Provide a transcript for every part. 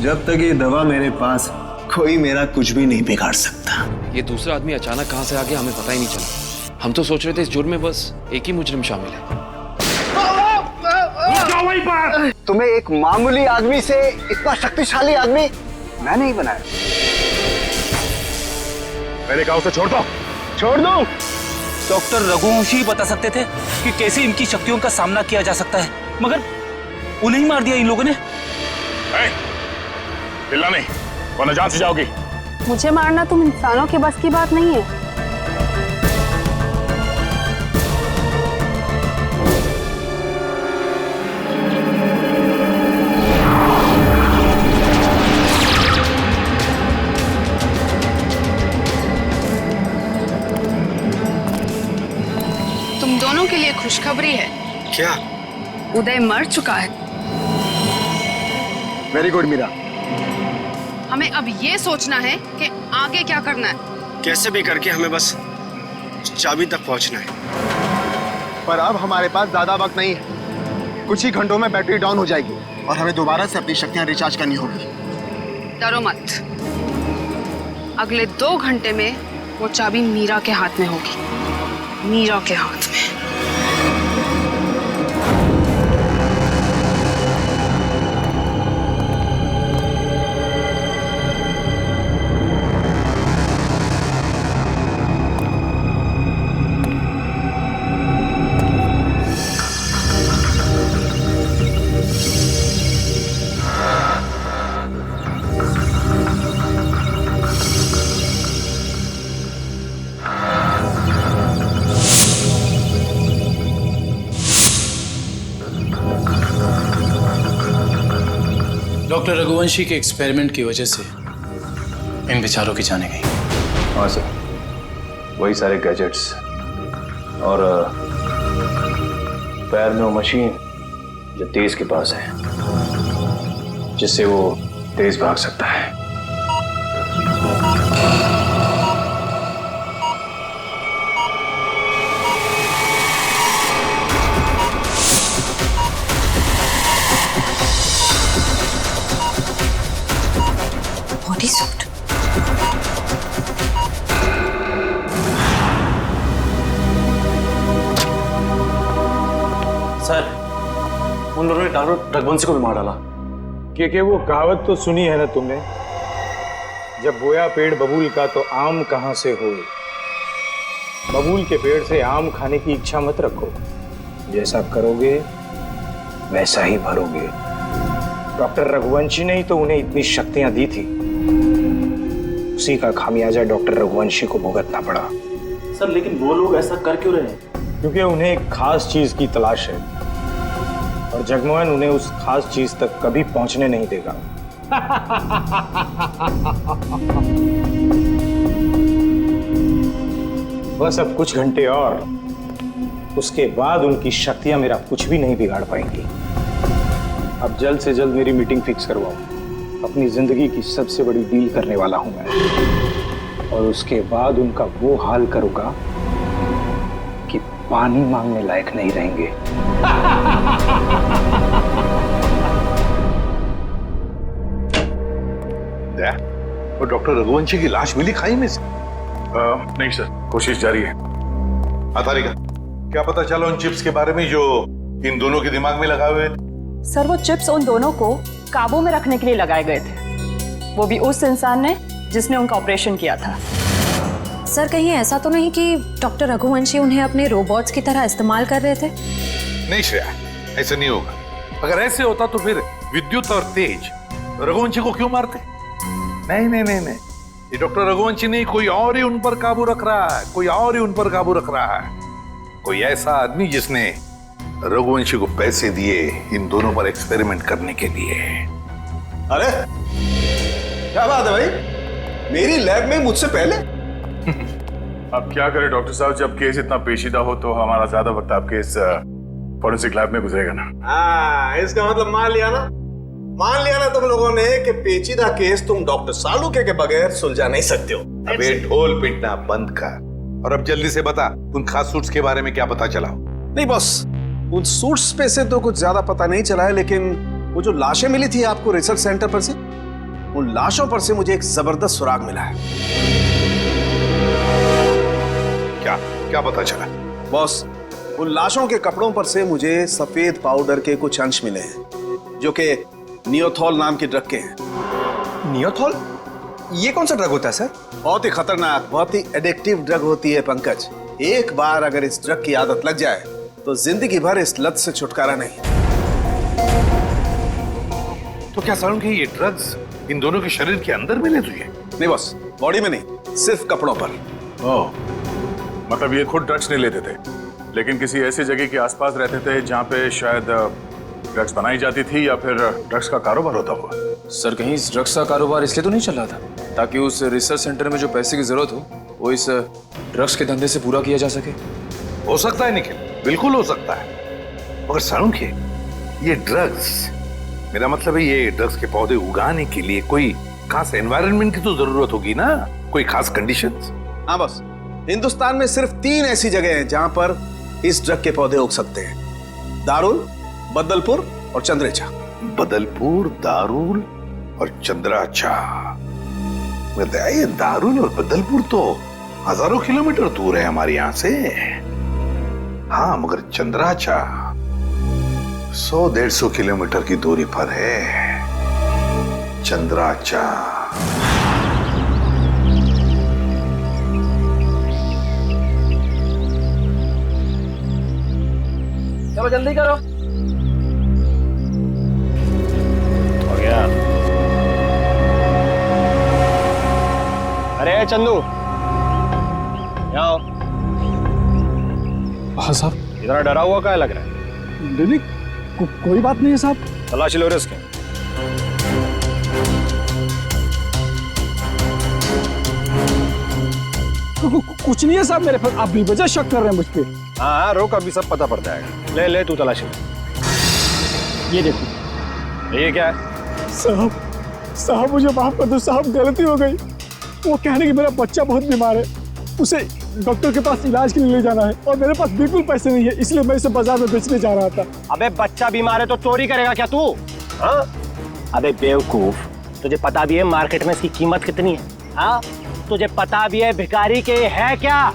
जब तक ये दवा मेरे पास, कोई मेरा कुछ भी नहीं बिगाड़ सकता। ये दूसरा आदमी अचानक कहां से आ गया हमें पता ही नहीं चला। हम तो सोच रहे थे इस जुर्म में बस एक ही मुजरिम शामिल है। तुम्हें एक मामूली आदमी से इतना शक्तिशाली आदमी मैं नहीं बनाया। मैंने कहा उसे छोड़ दो। छोड़ दो। डॉक्टर रघुवंशी बता सकते थे कि कैसे इनकी शक्तियों का सामना किया जा सकता है, मगर उन्हें ही मार दिया इन लोगों ने। हिलना नहीं वरना जान से जाओगी। मुझे मारना तुम इंसानों के बस की बात नहीं है। तुम दोनों के लिए खुशखबरी है। क्या? उदय मर चुका है। Very good Meera. हमें अब ये सोचना है कि आगे क्या करना है। कैसे भी करके हमें बस चाबी तक पहुंचना है। पर अब हमारे पास ज्यादा वक्त नहीं है। कुछ ही घंटों में बैटरी डाउन हो जाएगी और हमें दोबारा से अपनी शक्तियां रिचार्ज करनी होगी। डरो मत, अगले 2 घंटे में वो चाबी मीरा के हाथ में होगी। मीरा के हाथ में। डॉक्टर रघुवंशी के एक्सपेरिमेंट की वजह से इन बेचारों की जाने गई। हाँ सर, वही सारे गैजेट्स और पैर में वो मशीन जो तेज के पास है, जिससे वो तेज भाग सकता है। Body suit. सर, उन लोगों ने डॉक्टर रघुवंशी को भी मार डाला। कि वो कहावत तो सुनी है ना तुमने, जब बोया पेड़ बबूल का तो आम कहां से होए। बबूल के पेड़ से आम खाने की इच्छा मत रखो, जैसा करोगे वैसा ही भरोगे। डॉक्टर रघुवंशी ने ही तो उन्हें इतनी शक्तियां दी थी, उसी का खामियाजा डॉक्टर रघुवंशी को भुगतना पड़ा। सर, लेकिन वो लोग ऐसा कर क्यों रहे हैं? क्योंकि उन्हें एक खास चीज की तलाश है और जगमोहन उन्हें उस खास चीज तक कभी पहुंचने नहीं देगा। बस अब कुछ घंटे और, उसके बाद उनकी शक्तियां मेरा कुछ भी नहीं बिगाड़ पाएंगी। अब जल्द से जल्द मेरी मीटिंग फिक्स करवाओ। अपनी जिंदगी की सबसे बड़ी डील करने वाला हूं मैं, और उसके बाद उनका वो हाल करूंगा कि पानी मांगने लायक नहीं रहेंगे। वो डॉक्टर रघुवंशी की लाश मिली खाई में से? नहीं सर, कोशिश जारी है। तारिका, क्या पता चला उन चिप्स के बारे में जो इन दोनों के दिमाग में लगाए हुए थे? सर, वो चिप्स उन दोनों को काबू में रखने के लिए लगाए गए थे, वो भी उस इंसान ने जिसने उनका ऑपरेशन किया था। सर, कहीं ऐसा तो नहीं कि डॉक्टर रघुवंशी उन्हें अपने रोबोट्स की तरह इस्तेमाल कर रहे थे? नहीं श्रेया, ऐसा नहीं होगा। अगर ऐसे होता तो फिर विद्युत और तेज रघुवंशी को क्यों मारते? नहीं नहीं नहीं नहीं, ये डॉक्टर रघुवंशी नहीं, कोई और ही उन पर काबू रख रहा है, कोई और ही उन पर काबू रख रहा है। कोई ऐसा आदमी जिसने रघुवंशी को पैसे दिए इन दोनों पर एक्सपेरिमेंट करने के लिए। अरे क्या बात है भाई, मेरी लैब में मुझसे पहले? अब क्या करें डॉक्टर साहब, जब केस इतना पेचीदा हो तो हमारा ज्यादा वक्त आपके इस फॉरेंसिक लैब में गुजरेगा ना। हाँ, इसका मतलब मान लिया ना तुम लोगों ने कि पेचीदा केस तुम डॉक्टर सालुके के बगैर सुलझा नहीं सकते हो। अबे ढोल पिटना बंद कर और अब जल्दी से बता, उन खास सूट्स के बारे में क्या पता चला? नहीं बॉस, उन सूट्स पे से तो कुछ ज्यादा पता नहीं चला है, लेकिन वो जो लाशें मिली थी आपको रिसर्च सेंटर पर से, उन लाशों पर से मुझे एक जबरदस्त सुराग मिला है। क्या क्या पता चला? बॉस, उन लाशों के कपड़ों पर से मुझे सफेद पाउडर के कुछ अंश मिले हैं जो कि नियोथॉल नाम की ड्रग के हैं। नियोथॉल? ये कौन सा ड्रग होता है सर? बहुत ही खतरनाक, बहुत ही एडिक्टिव ड्रग होती है पंकज। एक बार अगर इस ड्रग की आदत लग जाए तो जिंदगी भर इस लत से छुटकारा नहीं। तो क्या सारुण के ये ड्रग्स इन दोनों के शरीर के अंदर मिले तुझे? नहीं बॉस, बॉडी में नहीं, सिर्फ कपड़ों पर। ओह, मतलब ये खुद ड्रग्स नहीं लेते थे, लेकिन किसी ऐसी जगह के आसपास रहते थे जहाँ पे शायद ड्रग्स बनाई जाती थी या फिर ड्रग्स का कारोबार होता हुआ। सर कहीं इस ड्रग्स का कारोबार इसलिए तो नहीं चल रहा था ताकि उस रिसर्च सेंटर में जो पैसे की जरूरत हो वो इस ड्रग्स के धंधे से पूरा किया जा सके? हो सकता है निखिल, बिल्कुल हो सकता है। मगर सारुण के ये ड्रग्स, मेरा मतलब है ये ड्रग्स के पौधे उगाने के लिए कोई खास एनवायरनमेंट की तो जरूरत होगी ना, कोई खास कंडीशंस? हाँ बस, हिंदुस्तान में सिर्फ 3 ऐसी जगह हैं जहां पर इस ड्रग के पौधे उग सकते हैं। दारुल, बदलपुर और चंद्रेचा। बदलपुर, दारुल और चंद्राचा। ये दारुल और बदलपुर तो हजारों किलोमीटर दूर है हमारे यहाँ से। हाँ, मगर चंद्राचा 100-150 किलोमीटर की दूरी पर है। चंद्राचा। चलो जल्दी करो। हो गया। अरे चंदू, आओ। हाँ साहब। इतना डरा हुआ क्या लग रहा है? नहीं, कोई बात नहीं है साहब। तलाशी लो इसके। कुछ नहीं है साहब मेरे पास, आप बेवजह शक कर रहे हैं मुझ पे। हाँ, रोक, अभी सब पता पड़ जाएगा। ले ले, तू तलाशी ले। ये देखो। ये क्या है? साहब मुझे माफ कर दो साहब, गलती हो गई। वो कहने कि मेरा बच्चा बहुत बीमार है, उसे डॉक्टर के पास इलाज के लिए ले जाना है और मेरे पास बिल्कुल पैसे नहीं है, इसलिए मैं इसे बाजार में बेचने जा रहा था। अबे बच्चा बीमार है तो चोरी करेगा क्या तू? हाँ? अबे बेवकूफ, तुझे पता भी है मार्केट में इसकी कीमत कितनी है? हाँ? तुझे पता भी है भिखारी के है क्या?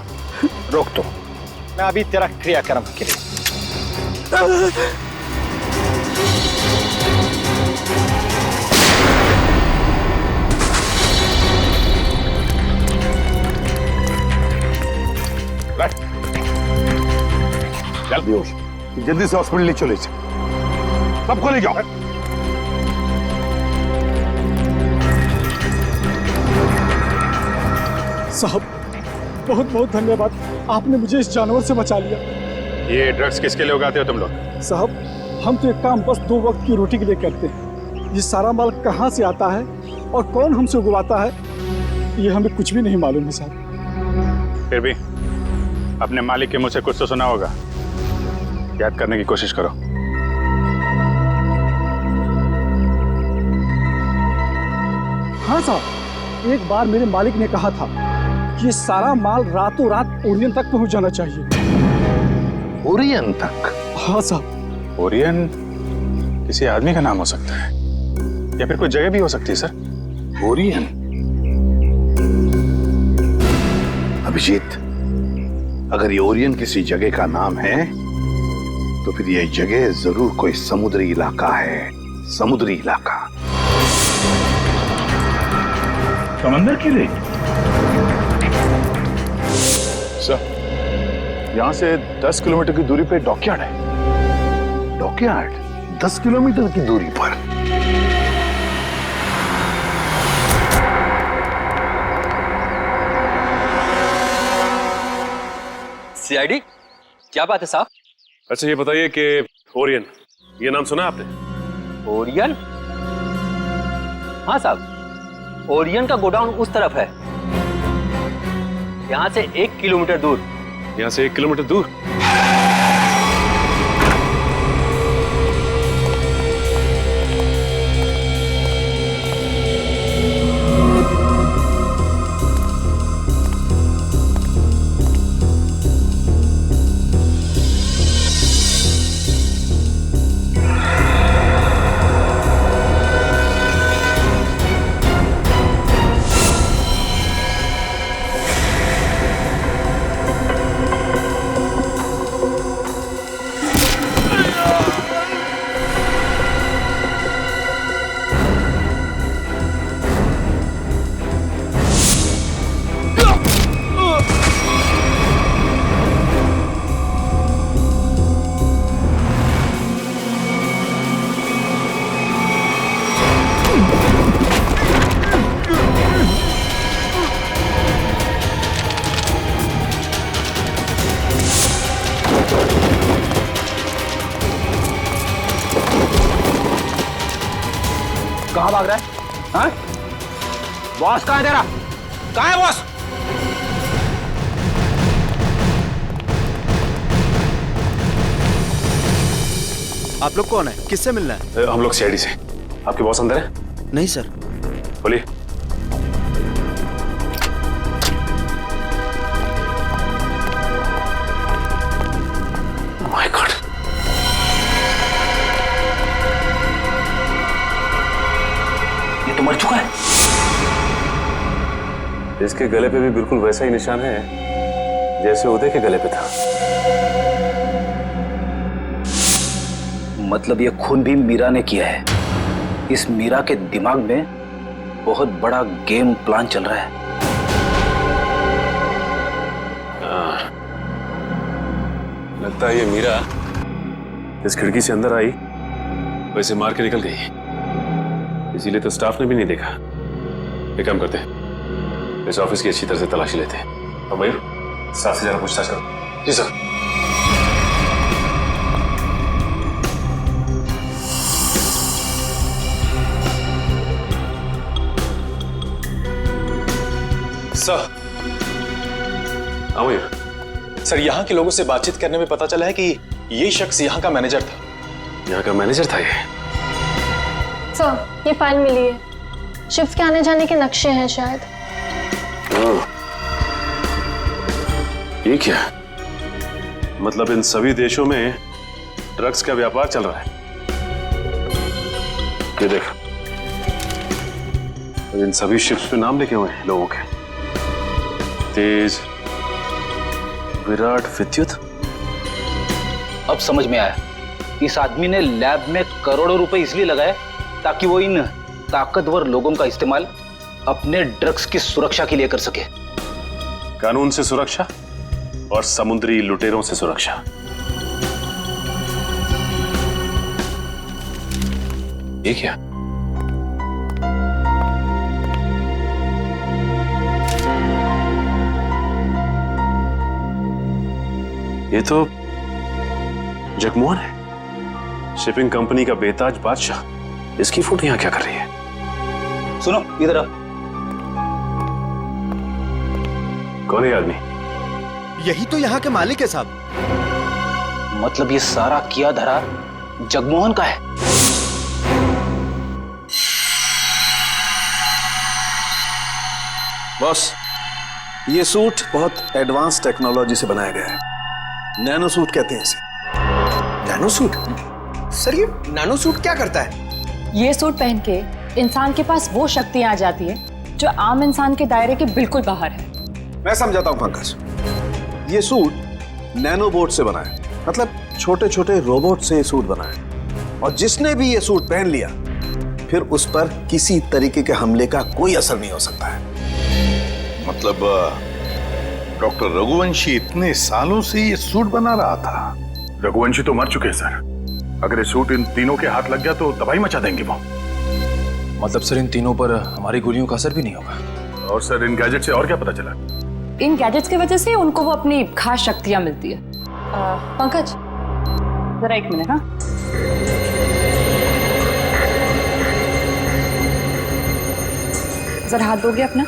रोक तो, मैं अभी तेरा क्रियाक्रम के लिए। जल्दी से हॉस्पिटल ले चले, सबको ले जाओ। साहब बहुत बहुत धन्यवाद, आपने मुझे इस जानवर से बचा लिया। ये ड्रग्स किसके लिए उगाते हो तुम लोग? साहब हम तो एक काम बस 2 वक्त की रोटी के लिए करते हैं। ये सारा माल कहाँ से आता है और कौन हमसे उगवाता है ये हमें कुछ भी नहीं मालूम है साहब। फिर भी अपने मालिक के मुंह से कुछ तो सुना होगा, याद करने की कोशिश करो। हाँ साहब, एक बार मेरे मालिक ने कहा था कि ये सारा माल रातों रात ओरियन तक पहुंच जाना चाहिए। ओरियन तक? हाँ साहब। ओरियन किसी आदमी का नाम हो सकता है या फिर कोई जगह भी हो सकती है सर। ओरियन? अभिजीत, अगर ये ओरियन किसी जगह का नाम है तो फिर ये जगह जरूर कोई समुद्री इलाका है। समुद्री इलाका। समंदर के लिए? सर, यहां से 10 किलोमीटर की दूरी पे डॉकयार्ड है। डॉकयार्ड? 10 किलोमीटर की दूरी पर? सीआईडी, क्या बात है साहब? अच्छा ये बताइए कि ओरियन, ये नाम सुना आपने? ओरियन? हाँ साहब, ओरियन का गोडाउन उस तरफ है, यहाँ से 1 किलोमीटर दूर। यहाँ से 1 किलोमीटर दूर? कहाँ भाग रहा है? हाँ? बॉस कहाँ है तेरा? कहाँ है बॉस? आप लोग कौन है? किससे मिलना है? हम लोग सीआईडी से। आपके बॉस अंदर है? नहीं सर। बोलिए। माय गॉड, ये तो मर चुका है। इसके गले पे भी बिल्कुल वैसा ही निशान है जैसे उदय के गले पे था। मतलब ये खून भी मीरा ने किया है। इस मीरा के दिमाग में बहुत बड़ा गेम प्लान चल रहा है। लगता है ये मीरा इस खिड़की से अंदर आई, वैसे मार के निकल गई, इसीलिए तो स्टाफ ने भी नहीं देखा। एक काम करते हैं, इस ऑफिस की अच्छी तरह से तलाशी लेते हैं। और मयूर, स्टाफ से जरा पूछताछ करो। जी सर। सर। हाँ मयूर। सर, यहाँ के लोगों से बातचीत करने में पता चला है कि ये शख्स यहाँ का मैनेजर था। यहाँ का मैनेजर था ये? सर, ये फाइल मिली है। शिफ्ट के आने जाने के नक्शे हैं शायद। ये क्या? मतलब इन सभी देशों में ड्रग्स का व्यापार चल रहा है। ये देख, इन सभी शिप्स पे नाम लिखे हुए हैं लोगों के। तेज, विराट, विद्युत। अब समझ में आया, इस आदमी ने लैब में करोड़ों रुपए इसलिए लगाए ताकि वो इन ताकतवर लोगों का इस्तेमाल अपने ड्रग्स की सुरक्षा के लिए कर सके। कानून से सुरक्षा और समुद्री लुटेरों से सुरक्षा। ये क्या? ये तो जगमोहन है, शिपिंग कंपनी का बेताज बादशाह। इसकी फोटो यहां क्या कर रही है? सुनो, इधर आओ। कौन है ये आदमी? यही तो यहाँ के मालिक है साहब। मतलब ये सारा किया धरा जगमोहन का है। बॉस, ये सूट बहुत एडवांस टेक्नोलॉजी से बनाया गया है। नैनो सूट कहते हैं इसे। Nano suit? सर, ये नैनो सूट क्या करता है? ये सूट पहन के इंसान के पास वो शक्तियां आ जाती है जो आम इंसान के दायरे के बिल्कुल बाहर है। मैं समझाता हूं पंकज। ये सूट नैनो बोट से बना है, मतलब छोटे छोटे रोबोट से ये सूट बना है। और जिसने भी ये सूट पहन लिया, फिर उस पर किसी तरीके के हमले का कोई असर नहीं हो सकता है। मतलब डॉक्टर रघुवंशी इतने सालों से ये सूट बना रहा था? रघुवंशी तो मर चुके हैं सर। अगर ये सूट इन तीनों के हाथ लग गया तो तबाही मचा देंगे वो। मतलब सर, इन तीनों पर हमारी गोलियों का असर भी नहीं होगा। और सर, इन गैजेट से और क्या पता चला? इन गैजेट्स की वजह से उनको वो अपनी खास शक्तियां मिलती है। पंकज, जरा एक मिनट। हाँ, जरा हाथ दोगे अपना?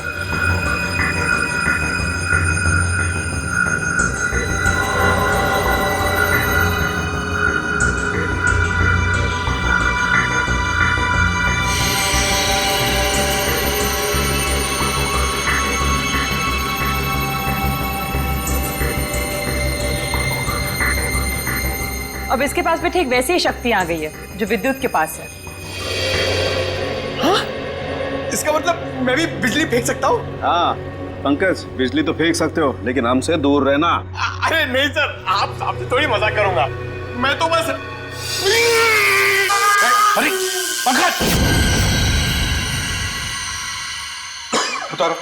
अब इसके पास भी ठीक वैसी ही शक्तियां आ गई है जो विद्युत के पास है। हाँ? इसका मतलब मैं भी बिजली फेंक सकता हूँ? हाँ पंकज, बिजली तो फेंक सकते हो, लेकिन हमसे दूर रहना। अरे नहीं सर, आपसे थोड़ी मजाक करूंगा। मैं तो बस। अरे पंकज, उतारो।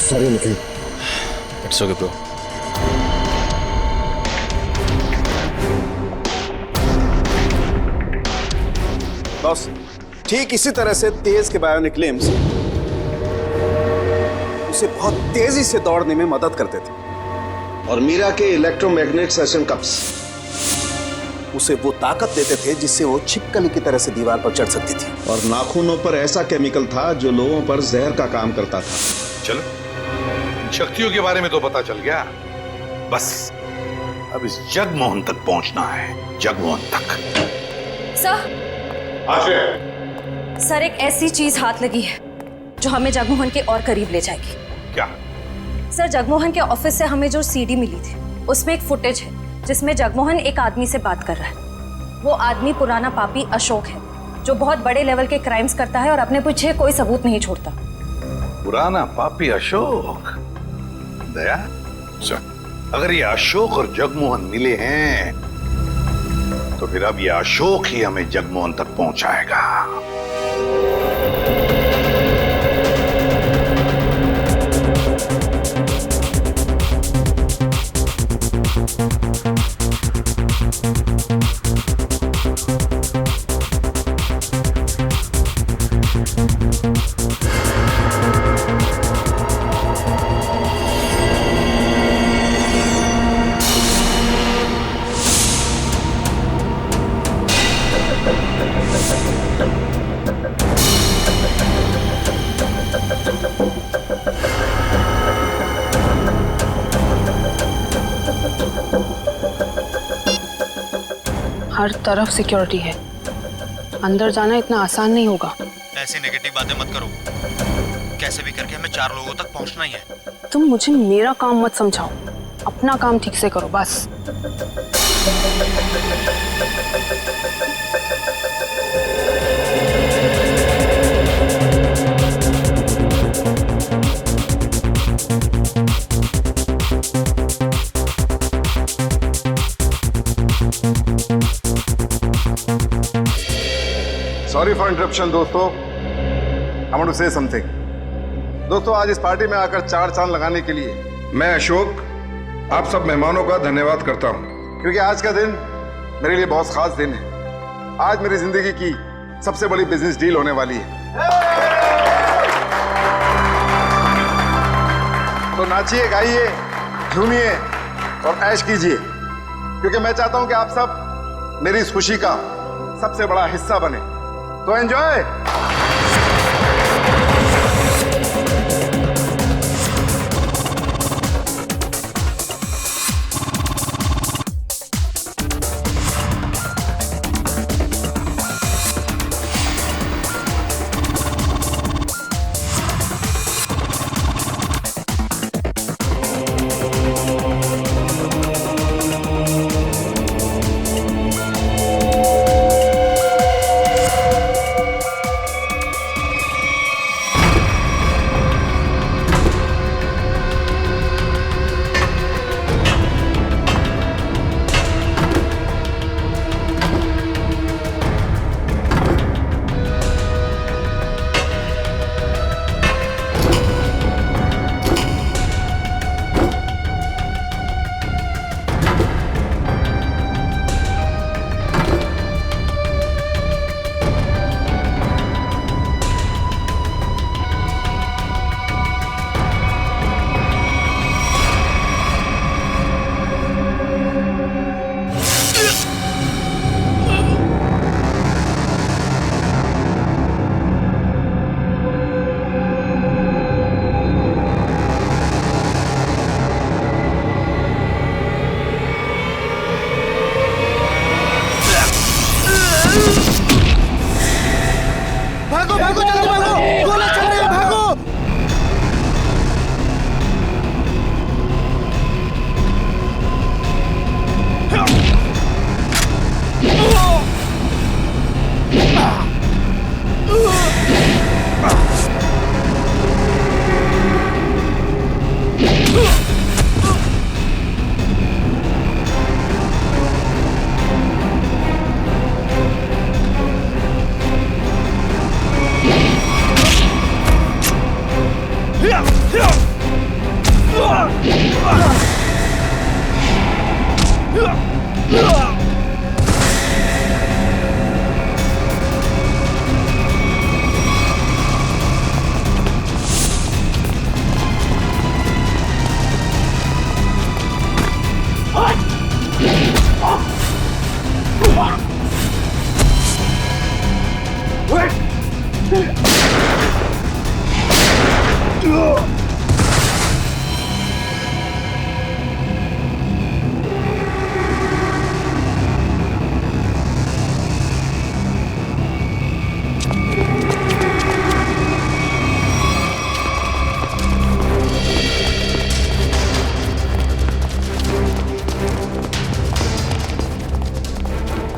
Sorry Nikhil. It's okay bro. Boss, ठीक इसी तरह से तेज के बायोनिक लिम्स उसे बहुत तेजी से दौड़ने में मदद करते थे। और मीरा के इलेक्ट्रोमैग्नेट सेशन कप्स उसे वो ताकत देते थे जिससे वो छिपकली की तरह से दीवार पर चढ़ सकती थी। और नाखूनों पर ऐसा केमिकल था जो लोगों पर जहर का काम करता था। चलो, शक्तियों के बारे में तो पता चल गया, बस अब इस जगमोहन तक पहुंचना है। जगमोहन तक। सर एक ऐसी चीज हाथ लगी है जो हमें जगमोहन के और करीब ले जाएगी। क्या? सर जगमोहन के ऑफिस से हमें जो सीडी मिली थी उसमें एक फुटेज है जिसमें जगमोहन एक आदमी से बात कर रहा है। वो आदमी पुराना पापी अशोक है जो बहुत बड़े लेवल के क्राइम्स करता है और अपने पीछे कोई सबूत नहीं छोड़ता। पुराना पापी अशोक? दया सर, अगर ये अशोक और जगमोहन मिले हैं तो फिर अब ये अशोक ही हमें जगमोहन तक पहुंचाएगा। हर तरफ सिक्योरिटी है, अंदर जाना इतना आसान नहीं होगा। ऐसी नेगेटिव बातें मत करो, कैसे भी करके हमें 4 लोगों तक पहुंचना ही है। तुम मुझे मेरा काम मत समझाओ, अपना काम ठीक से करो बस। सॉरी फॉर इंटरप्शन दोस्तों, I want to say something. दोस्तों, आज इस पार्टी में आकर 4 चांद लगाने के लिए मैं अशोक आप सब मेहमानों का धन्यवाद करता हूं, क्योंकि आज का दिन मेरे लिए बहुत खास दिन है। आज मेरी जिंदगी की सबसे बड़ी बिजनेस डील होने वाली है। तो नाचिए, गाइए, झूमिए और ऐश कीजिए, क्योंकि मैं चाहता हूं कि आप सब मेरी इस खुशी का सबसे बड़ा हिस्सा बने। तो एंजॉय।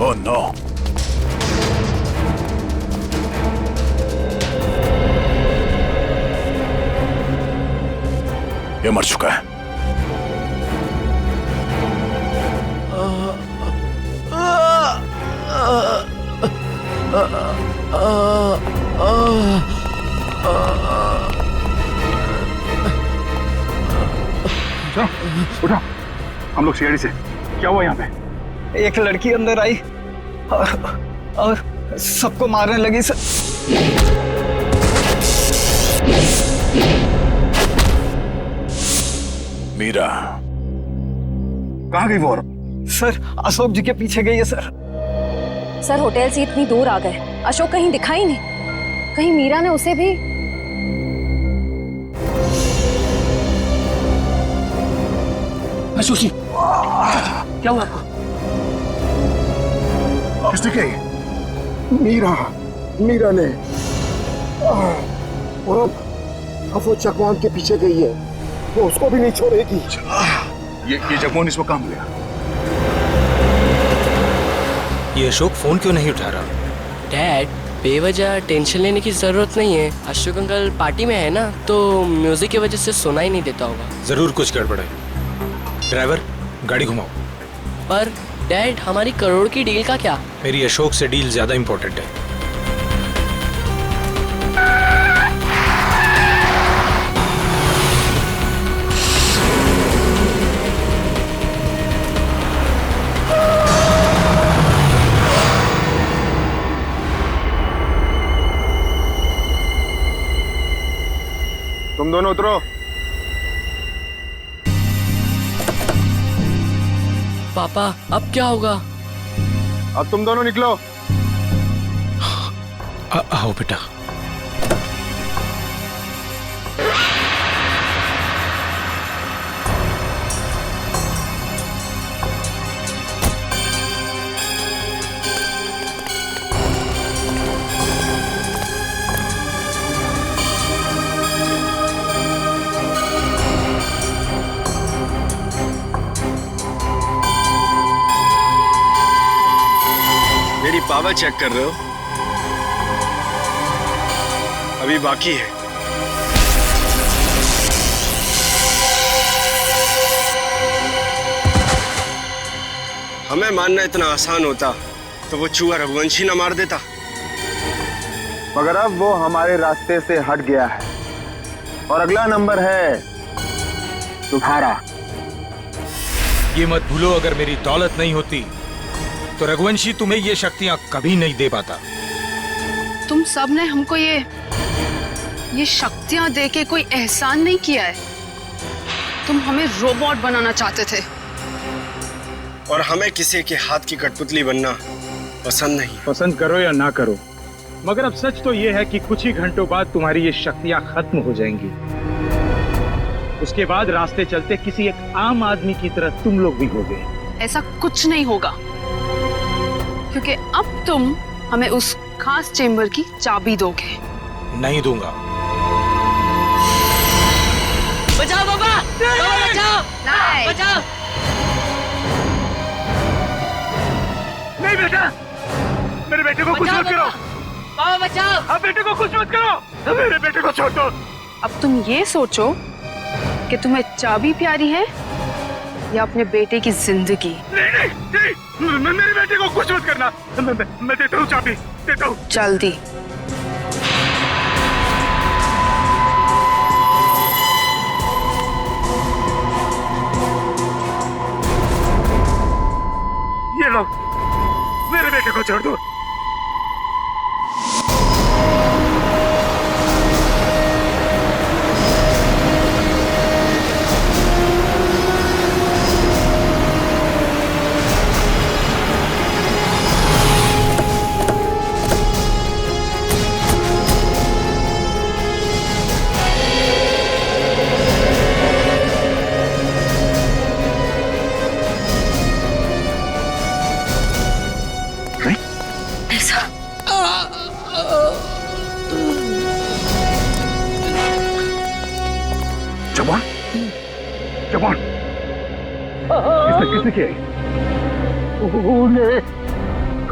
Oh no. ये मर चुका है। उठो, हम लोग सीआईडी से। क्या हुआ यहाँ पे? एक लड़की अंदर आई और सबको मारने लगी सर। मीरा कहाँ गई वो? सर अशोक जी के पीछे गई है सर। सर होटल से इतनी दूर आ गए, अशोक कहीं दिखाई नहीं। कहीं मीरा ने उसे भी। अशोक जी क्या हुआ आपको? किसने कही? मीरा ने। और अब वो चकवान के पीछे गई है, वो उसको भी नहीं छोड़ेगी। ये जगमोहन इसको काम लिया। ये अशोक फोन क्यों नहीं उठा रहा? डैड, बेवजह टेंशन लेने की जरूरत नहीं है। अशोक अंकल पार्टी में है ना, तो म्यूजिक की वजह से सुनाई नहीं देता होगा। जरूर कुछ गड़बड़ है। ड्राइवर, गाड़ी घुमाओ। पर डैड, हमारी करोड़ की डील का क्या? मेरी अशोक से डील ज्यादा इंपॉर्टेंट है। तुम दोनों उतरो। पापा, अब क्या होगा? अब तुम दोनों निकलो। आओ बेटा। मेरी पावर चेक कर रहे हो? अभी बाकी है। हमें मानना इतना आसान होता तो वो चूहा रघुवंशी ना मार देता। मगर अब वो हमारे रास्ते से हट गया है और अगला नंबर है तुम्हारा। ये मत भूलो, अगर मेरी दौलत नहीं होती तो रघुवंशी तुम्हें ये शक्तियां कभी नहीं दे पाता। तुम सब ने हमको ये शक्तियां देके कोई एहसान नहीं किया है। तुम हमें रोबोट बनाना चाहते थे और हमें किसी के हाथ की कठपुतली बनना पसंद नहीं। पसंद करो या ना करो, मगर अब सच तो ये है कि कुछ ही घंटों बाद तुम्हारी ये शक्तियां खत्म हो जाएंगी। उसके बाद रास्ते चलते किसी एक आम आदमी की तरह तुम लोग भी होगे। ऐसा कुछ नहीं होगा, क्योंकि अब तुम हमें उस खास चेंबर की चाबी दोगे। नहीं दूंगा। बचाओ बाबा, बाबा बचाओ, नहीं बचाओ। नहीं बेटा, मेरे बेटे को कुछ मत करो। बाबा बचाओ। अब बेटे को कुछ मत करो, मेरे बेटे को छोड़ दो। अब तुम ये सोचो कि तुम्हें चाबी प्यारी है या अपने बेटे की जिंदगी। नहीं, मेरे बेटे को कुछ मत करना। मैं देता हूँ चाबी, देता हूँ। जल्दी। ये लो, मेरे बेटे को छोड़ दो। किसने किया?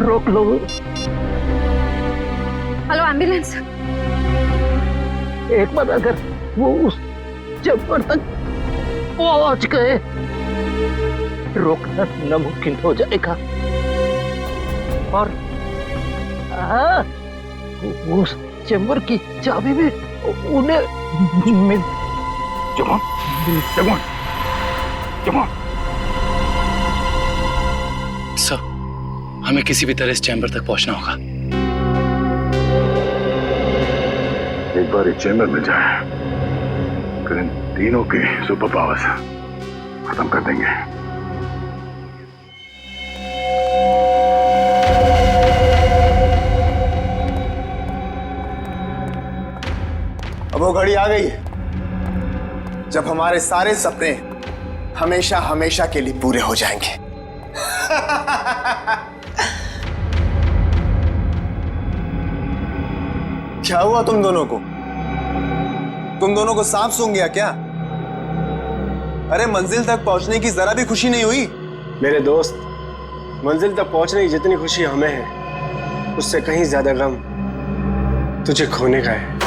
रोक लो। Hello ambulance. एक बार अगर वो उस चैम्बर तक पहुंच गए, रोकना नामुमकिन हो जाएगा। और हाँ, उस चैम्बर की चाबी भी उन्हें मिल। सर, हमें किसी भी तरह इस चैम्बर तक पहुंचना होगा। एक बार इस चैम्बर में जाए, फिर इन तीनों के सुपर पावर्स खत्म कर देंगे। अब वो घड़ी आ गई है जब हमारे सारे सपने हमेशा हमेशा के लिए पूरे हो जाएंगे। क्या हुआ तुम दोनों को? तुम दोनों को सांप सूंघ गया क्या? अरे मंजिल तक पहुंचने की जरा भी खुशी नहीं हुई? मेरे दोस्त, मंजिल तक पहुंचने की जितनी खुशी हमें है, उससे कहीं ज्यादा गम तुझे खोने का है।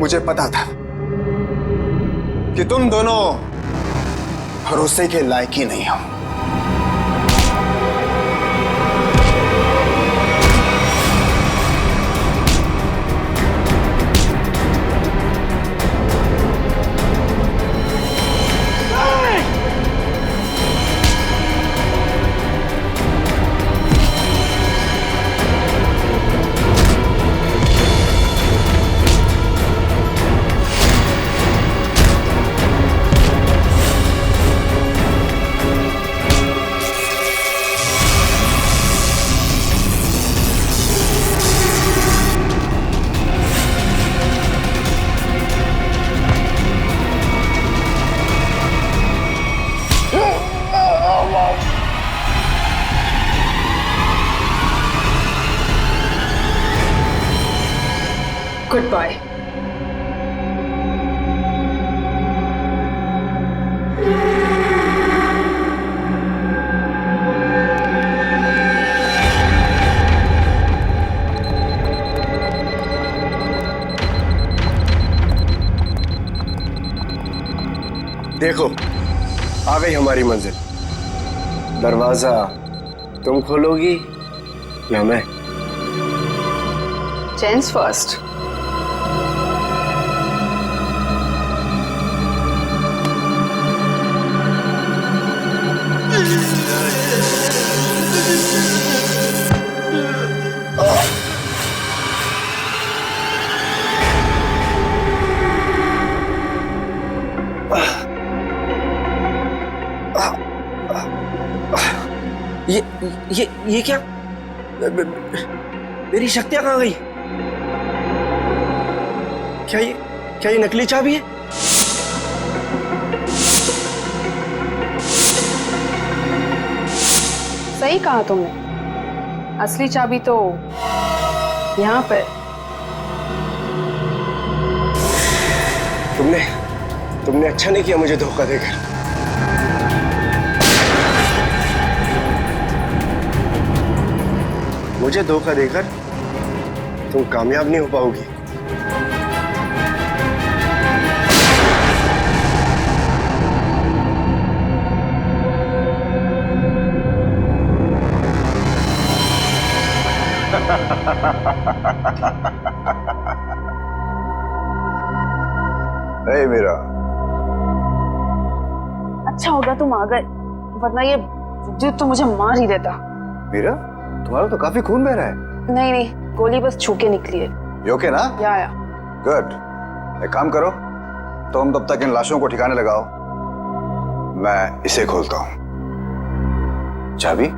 मुझे पता था कि तुम दोनों भरोसे के लायक ही नहीं हो। Goodbye. देखो, आ गई हमारी मंजिल। दरवाजा तुम खोलोगी या मैं? Gents first. ये क्या? मेरी शक्तियां कहाँ गई? क्या ये नकली चाबी है? सही कहा तुमने, असली चाबी तो यहाँ पर। तुमने अच्छा नहीं किया मुझे धोखा देकर। मुझे धोखा देकर तुम कामयाब नहीं हो पाओगी। नहीं मीरा, अच्छा होगा तुम आ गए, वरना ये विद्युत तो मुझे मार ही देता। मीरा, तुम्हारा तो काफी खून बह रहा है। नहीं, गोली बस छू के निकली है। You okay ना? या। गुड। एक काम करो, तुम तब तक इन लाशों को ठिकाने लगाओ, मैं इसे खोलता हूं। चाबी?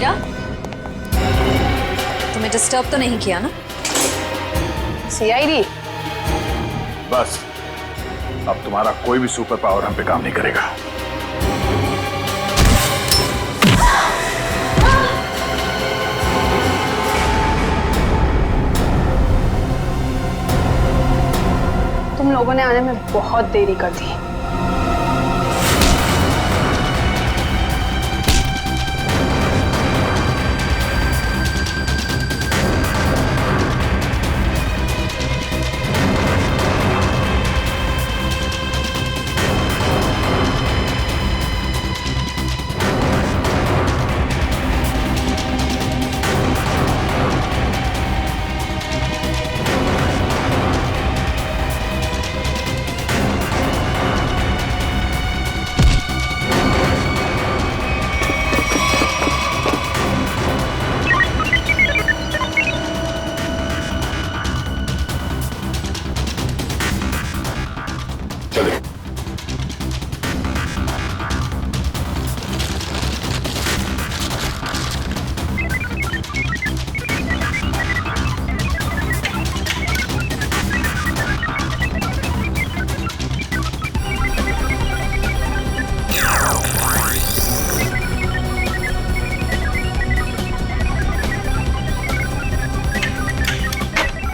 मीरा, तुम्हें डिस्टर्ब तो नहीं किया ना? सीआईडी, बस अब तुम्हारा कोई भी सुपर पावर हम पे काम नहीं करेगा। तुम लोगों ने आने में बहुत देरी कर दी।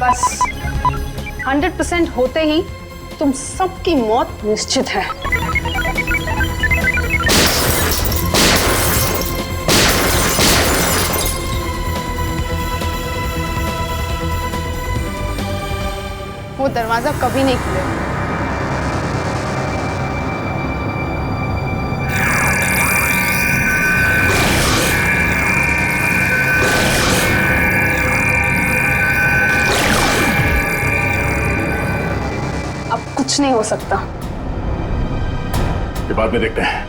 बस 100% होते ही तुम सबकी मौत निश्चित है। वो दरवाजा कभी नहीं खुलेगा। कुछ नहीं हो सकता। ये बाद में देखते हैं,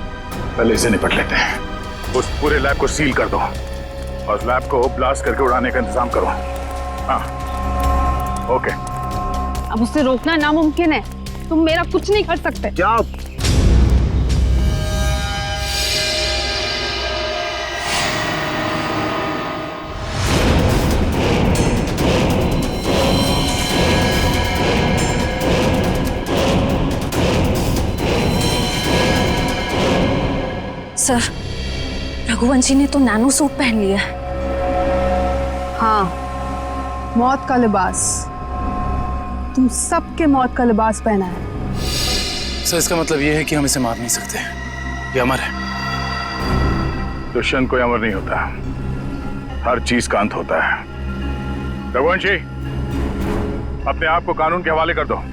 पहले इसे निपट लेते हैं। उस पूरे लैब को सील कर दो और उस लैब को ब्लास्ट करके उड़ाने का इंतजाम करो। हाँ, ओके। अब उसे रोकना नामुमकिन है। तुम मेरा कुछ नहीं कर सकते। जाओ। सर, रघुवंशी ने तो नैनो सूट पहन लिया है। हाँ, मौत का लिबास। तुम सबके मौत का लिबास पहना है। सर, इसका मतलब ये है कि हम इसे मार नहीं सकते। ये अमर है। दुश्मन कोई अमर नहीं होता, हर चीज का अंत होता है। रघुवंशी, अपने आप को कानून के हवाले कर दो।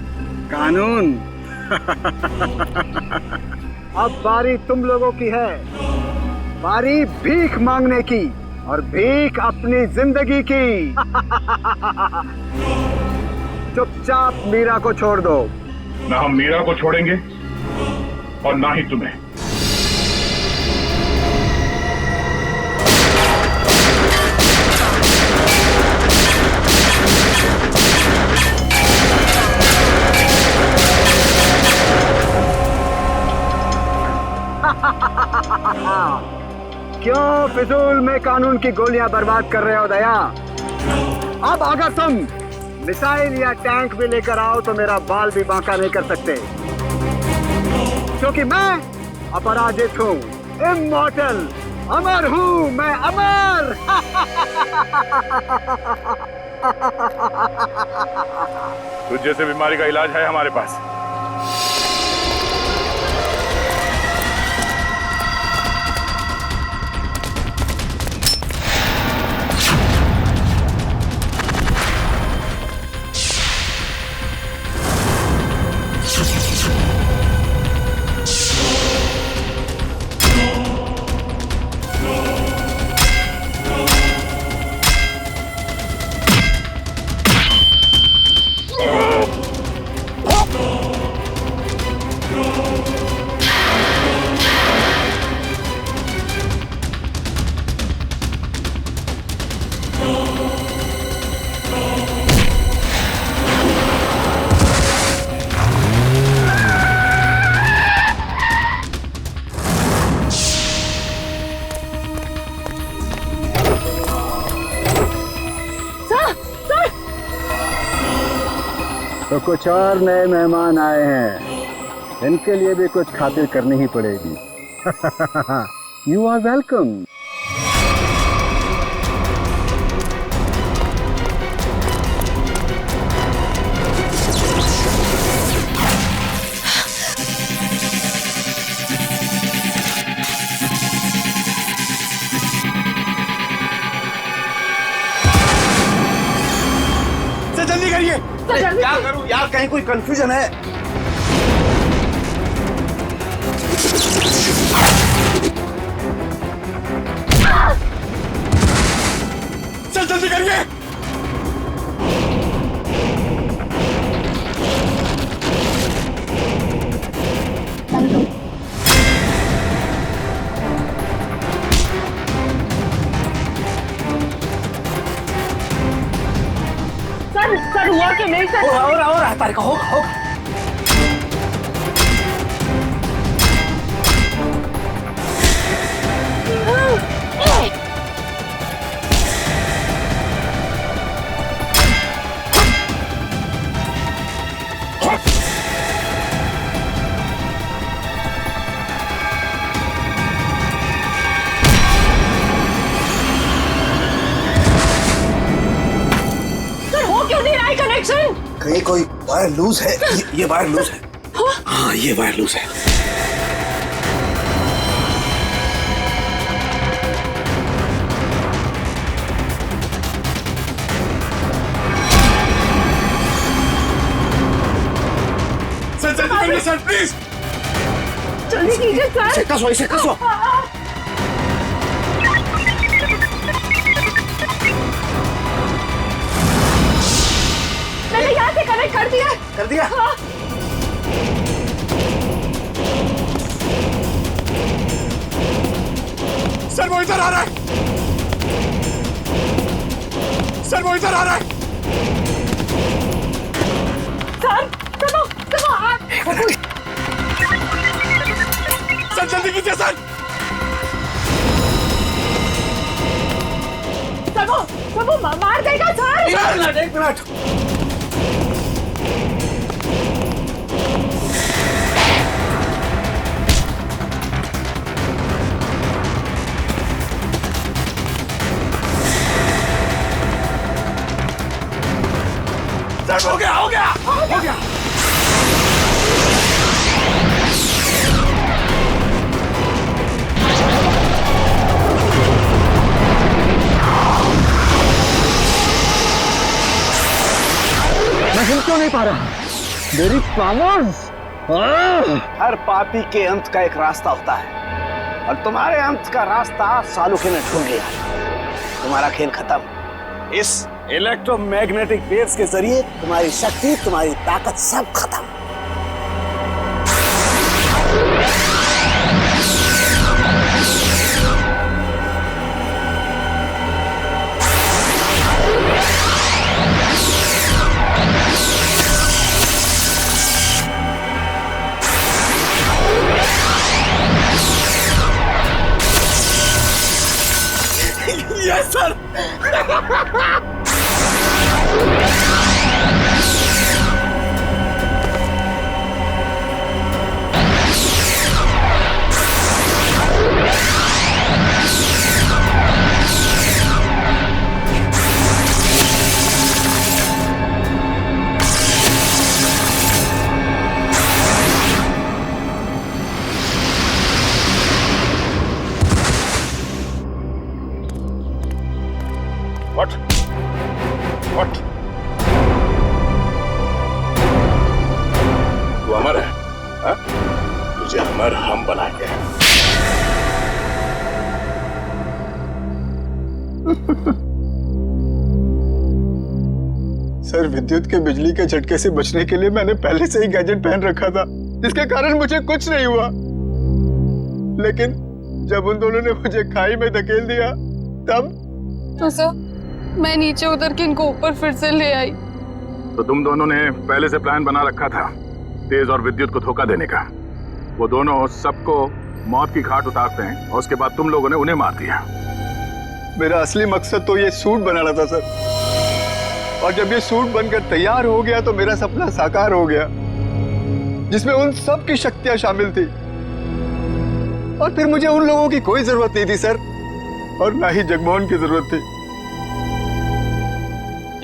कानून? अब बारी तुम लोगों की है। बारी भीख मांगने की, और भीख अपनी जिंदगी की। चुपचाप मीरा को छोड़ दो। ना हम मीरा को छोड़ेंगे और ना ही तुम्हें। क्यों फिजूल में कानून की गोलियां बर्बाद कर रहे हो दया? अब अगर तुम मिसाइल या टैंक भी लेकर आओ तो मेरा बाल भी बांका नहीं कर सकते, क्योंकि मैं अपराजित हूँ, इमॉर्टल, अमर हूँ मैं, अमर। तुझ जैसे बीमारी का इलाज है हमारे पास। तो कुछ और नए मेहमान आए हैं, इनके लिए भी कुछ खातिर करनी ही पड़ेगी। You are welcome. जल्दी करिए। क्या करूं यार, कहीं कोई कंफ्यूजन है? चल जल्दी करिए। सर हुआ कि नहीं सर? और तारिका होगा। कहीं कोई वायर लूज है। ये वायर लूज है। हाँ ये वायर लूज है। सर जल्दी करिए सर प्लीज। जल्दी कीजिए सर। इसे कसो। मैंने यहाँ से कनेक्ट कर दिया। कर दिया? हाँ। सर वो इधर आ रहा है। सर वो इधर आ रहा है। सर सर जल्दी कीजिए सर। वो मार देगा सर। एक मिनट। हो गया। मैं हिल क्यों नहीं पा रहा? मेरी पावर्स। हर पापी के अंत का एक रास्ता होता है और तुम्हारे अंत का रास्ता सालुखे ने ढूंढ लिया। तुम्हारा खेल खत्म। इस इलेक्ट्रोमैग्नेटिक वेव्स के जरिए तुम्हारी शक्ति, तुम्हारी ताकत सब खत्म। Yes sir. What? तू अमर है, हाँ? तुझे अमर हम बनाएंगे। सर विद्युत के बिजली के झटके से बचने के लिए मैंने पहले से ही गैजेट पहन रखा था, जिसके कारण मुझे कुछ नहीं हुआ। लेकिन जब उन दोनों ने मुझे खाई में धकेल दिया तब तो सर मैं नीचे उतर के इनको ऊपर फिर से ले आई। तो तुम दोनों ने पहले से प्लान बना रखा था तेज और विद्युत को धोखा देने का। वो दोनों सबको मौत की घाट उतारते हैं और उसके बाद तुम लोगों ने उन्हें मार दिया। मेरा असली मकसद तो ये सूट बनाना था सर, और जब ये सूट बनकर तैयार हो गया तो मेरा सपना साकार हो गया, जिसमें उन सब की शक्तियां शामिल थी। और फिर मुझे उन लोगों की कोई जरूरत नहीं थी सर, और ना ही जगमोहन की जरूरत थी।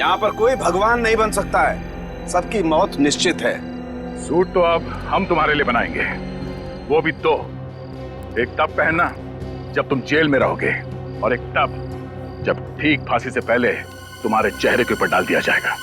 यहाँ पर कोई भगवान नहीं बन सकता है, सबकी मौत निश्चित है। सूट तो अब हम तुम्हारे लिए बनाएंगे, वो भी दो। एक तब पहनना जब तुम जेल में रहोगे, और एक तब जब ठीक फांसी से पहले तुम्हारे चेहरे के ऊपर डाल दिया जाएगा।